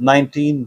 19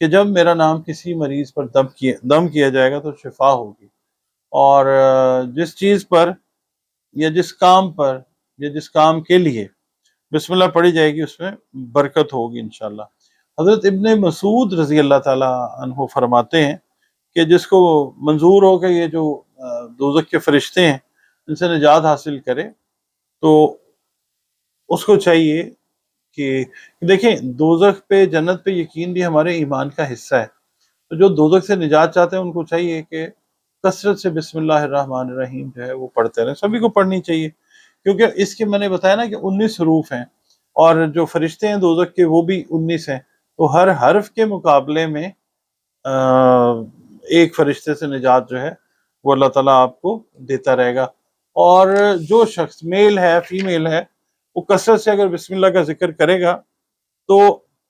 کہ جب میرا نام کسی مریض پر دم کیا جائے گا تو شفا ہوگی، اور جس چیز پر یا جس کام پر یا جس کام کے لیے بسم اللہ پڑھی جائے گی اس میں برکت ہوگی انشاءاللہ۔ حضرت ابن مسعود رضی اللہ تعالی عنہ فرماتے ہیں کہ جس کو منظور ہو کہ یہ جو دوزخ کے فرشتے ہیں ان سے نجات حاصل کرے، تو اس کو چاہیے کہ دیکھیں دوزخ پہ جنت پہ یقین بھی ہمارے ایمان کا حصہ ہے، تو جو دوزخ سے نجات چاہتے ہیں ان کو چاہیے کہ کثرت سے بسم اللہ الرحمن الرحیم جو ہے وہ پڑھتے رہیں، سبھی کو پڑھنی چاہیے، کیونکہ اس کے میں نے بتایا نا کہ 19 حروف ہیں، اور جو فرشتے ہیں دوزخ کے وہ بھی 19 ہیں، تو ہر حرف کے مقابلے میں ایک فرشتے سے نجات جو ہے وہ اللہ تعالیٰ آپ کو دیتا رہے گا۔ اور جو شخص میل ہے فیمیل ہے وہ کثرت سے اگر بسم اللہ کا ذکر کرے گا تو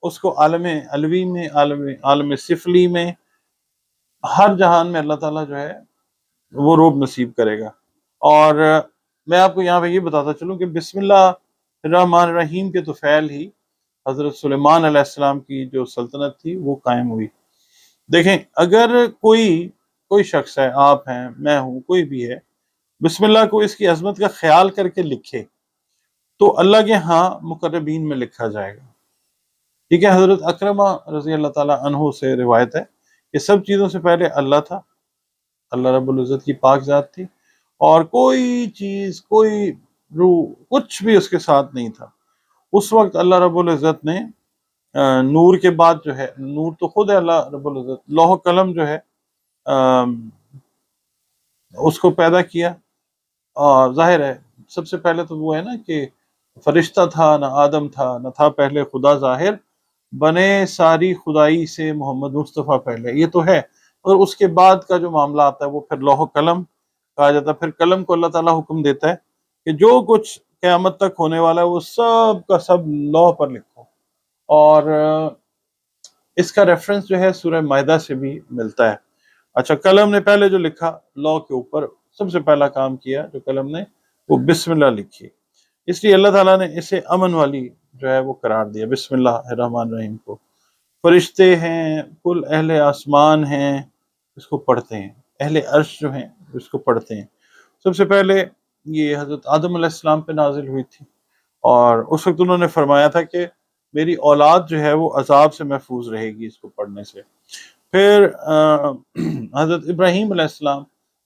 اس کو عالم علوی میں، عالم سفلی میں، ہر جہان میں اللہ تعالیٰ جو ہے وہ روب نصیب کرے گا۔ اور میں آپ کو یہاں پہ یہ بتاتا چلوں کہ بسم اللہ الرحمن الرحیم کے تو فعل ہی حضرت سلیمان علیہ السلام کی جو سلطنت تھی وہ قائم ہوئی۔ دیکھیں اگر کوئی شخص ہے، آپ ہیں، میں ہوں، کوئی بھی ہے، بسم اللہ کو اس کی عظمت کا خیال کر کے لکھے تو اللہ کے ہاں مقربین میں لکھا جائے گا۔ ٹھیک ہے، حضرت اکرمہ رضی اللہ تعالیٰ عنہ سے روایت ہے کہ سب چیزوں سے پہلے اللہ تھا، اللہ رب العزت کی پاک ذات تھی، اور کوئی چیز، کوئی روح، کچھ بھی اس کے ساتھ نہیں تھا۔ اس وقت اللہ رب العزت نے نور کے بعد جو ہے، نور تو خود ہے اللہ رب العزت، لوح و قلم جو ہے اس کو پیدا کیا۔ اور ظاہر ہے سب سے پہلے تو وہ ہے نا کہ فرشتہ تھا نہ آدم تھا، نہ تھا پہلے خدا ظاہر، بنے ساری خدائی سے محمد مصطفیٰ پہلے، یہ تو ہے۔ اور اس کے بعد کا جو معاملہ آتا ہے وہ پھر لوح و قلم کہا جاتا ہے۔ پھر قلم کو اللہ تعالیٰ حکم دیتا ہے کہ جو کچھ قیامت تک ہونے والا ہے وہ سب کا سب لوح پر لکھو۔ اور اس کا ریفرنس جو ہے سورہ مائدہ سے بھی ملتا ہے۔ اچھا، قلم نے پہلے جو لکھا لوح کے اوپر، سب سے پہلا کام کیا جو قلم نے وہ بسم اللہ لکھی، اس لیے اللہ تعالیٰ نے اسے امن والی جو ہے وہ قرار دیا، بسم اللہ الرحمن الرحیم کو۔ فرشتے ہیں، کل اہل آسمان ہیں اس کو پڑھتے ہیں، اہل عرش جو ہیں اس کو پڑھتے ہیں۔ سب سے پہلے یہ حضرت آدم علیہ السلام پہ نازل ہوئی تھی، اور اس وقت انہوں نے فرمایا تھا کہ میری اولاد جو ہے وہ عذاب سے محفوظ رہے گی اس کو پڑھنے سے۔ پھر حضرت ابراہیم علیہ السلام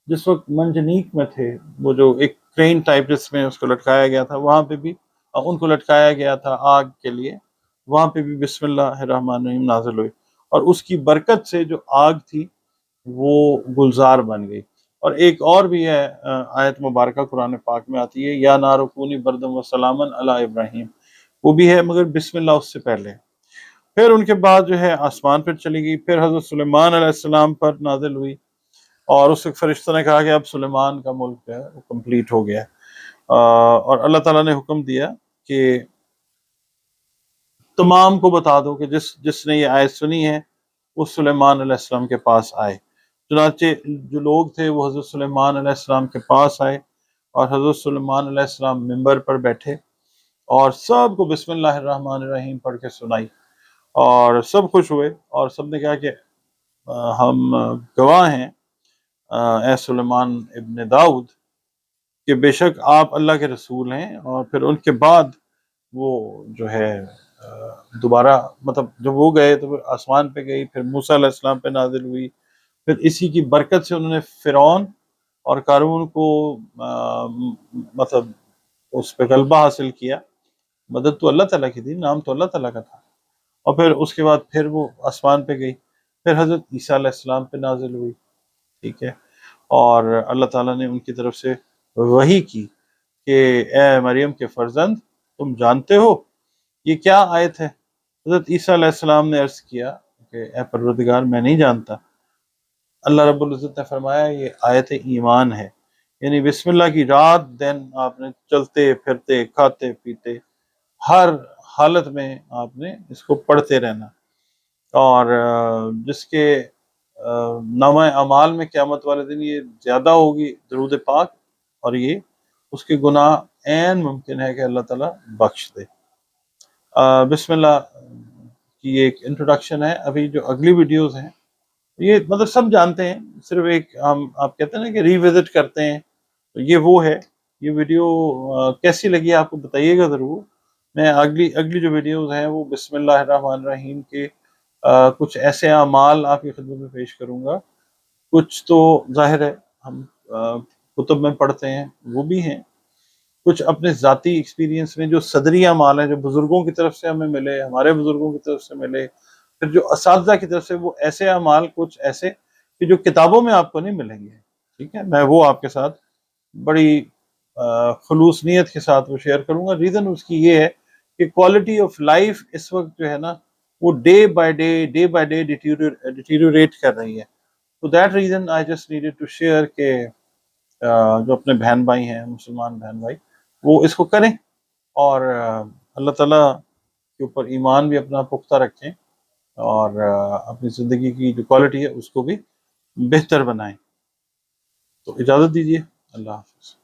جس وقت منجنیق میں تھے، وہ جو ایک کرین ٹائپ جس میں اس کو لٹکایا گیا تھا، وہاں پہ بھی ان کو لٹکایا گیا تھا آگ کے لیے، وہاں پہ بھی بسم اللہ الرحمن الرحیم نازل ہوئی، اور اس کی برکت سے جو آگ تھی وہ گلزار بن گئی۔ اور ایک اور بھی ہے آیت مبارکہ قرآن پاک میں آتی ہے، یا نار کونی بردم و سلامن علی ابراہیم، وہ بھی ہے مگر بسم اللہ اس سے پہلے۔ پھر ان کے بعد جو ہے آسمان پر چلی گئی، پھر حضرت سلیمان علیہ السلام پر نازل ہوئی، اور اس وقت فرشتوں نے کہا کہ اب سلیمان کا ملک جو ہے وہ کمپلیٹ ہو گیا ہے، اور اللہ تعالیٰ نے حکم دیا کہ تمام کو بتا دو کہ جس نے یہ آیت سنی ہے وہ سلیمان علیہ السلام کے پاس آئے۔ چنانچہ جو لوگ تھے وہ حضرت سلیمان علیہ السلام کے پاس آئے، اور حضرت سلیمان علیہ السلام ممبر پر بیٹھے اور سب کو بسم اللہ الرحمن الرحیم پڑھ کے سنائی، اور سب خوش ہوئے، اور سب نے کہا کہ ہم گواہ ہیں اے سلیمان ابن داؤد کہ بے شک آپ اللہ کے رسول ہیں۔ اور پھر ان کے بعد وہ جو ہے دوبارہ مطلب جب وہ گئے تو پھر آسمان پہ گئی، پھر موسیٰ علیہ السلام پہ نازل ہوئی، پھر اسی کی برکت سے انہوں نے فرعون اور قارون کو مطلب اس پہ غلبہ حاصل کیا۔ مدد تو اللہ تعالیٰ کی تھی، نام تو اللہ تعالیٰ کا تھا۔ اور پھر اس کے بعد پھر وہ آسمان پہ گئی، پھر حضرت عیسیٰ علیہ السلام پہ نازل ہوئی، ٹھیک ہے، اور اللہ تعالیٰ نے ان کی طرف سے وحی کی کہ اے مریم کے فرزند، تم جانتے ہو یہ کیا آیت ہے؟ حضرت عیسیٰ علیہ السلام نے عرض کیا کہ اے پروردگار میں نہیں جانتا۔ اللہ رب العزت نے فرمایا یہ آیت ایمان ہے، یعنی بسم اللہ کی رات دن آپ نے چلتے پھرتے کھاتے پیتے ہر حالت میں آپ نے اس کو پڑھتے رہنا، اور جس کے نامہ اعمال میں قیامت والے دن یہ زیادہ ہوگی درود پاک، اور یہ اس کے گناہ عین ممکن ہے کہ اللہ تعالیٰ بخش دے۔ بسم اللہ کی ایک انٹروڈکشن ہے. ابھی جو اگلی ویڈیوز ہیں یہ مطلب سب جانتے ہیں، صرف ایک ہم آپ کہتے ہیں نا کہ ریوزٹ کرتے ہیں، تو یہ وہ ہے. یہ ویڈیو کیسی لگی آپ کو بتائیے گا ضرور. میں اگلی جو ویڈیوز ہیں وہ بسم اللہ الرحمن الرحیم کے کچھ ایسے اعمال آپ کی خدمت میں پیش کروں گا. کچھ تو ظاہر ہے ہم کتب میں پڑھتے ہیں وہ بھی ہیں، کچھ اپنے ذاتی ایکسپیرینس میں جو صدری اعمال ہیں جو بزرگوں کی طرف سے ہمیں ملے، ہمارے بزرگوں کی طرف سے ملے، پھر جو اساتذہ کی طرف سے وہ ایسے اعمال کچھ ایسے کہ جو کتابوں میں آپ کو نہیں ملیں گے. ٹھیک ہے، میں وہ آپ کے ساتھ بڑی خلوص نیت کے ساتھ وہ شیئر کروں گا. ریزن اس کی یہ ہے کہ کوالٹی آف لائف اس وقت جو ہے نا وہ ڈے بائی ڈے ڈیٹیریوریٹ کر رہی ہے. تو that reason I just needed to share کہ جو اپنے بہن بھائی ہیں، مسلمان بہن بھائی، وہ اس کو کریں اور اللہ تعالیٰ کے اوپر ایمان بھی اپنا پختہ رکھیں اور اپنی زندگی کی جو کوالٹی ہے اس کو بھی بہتر بنائیں. تو اجازت دیجیے، اللہ حافظ.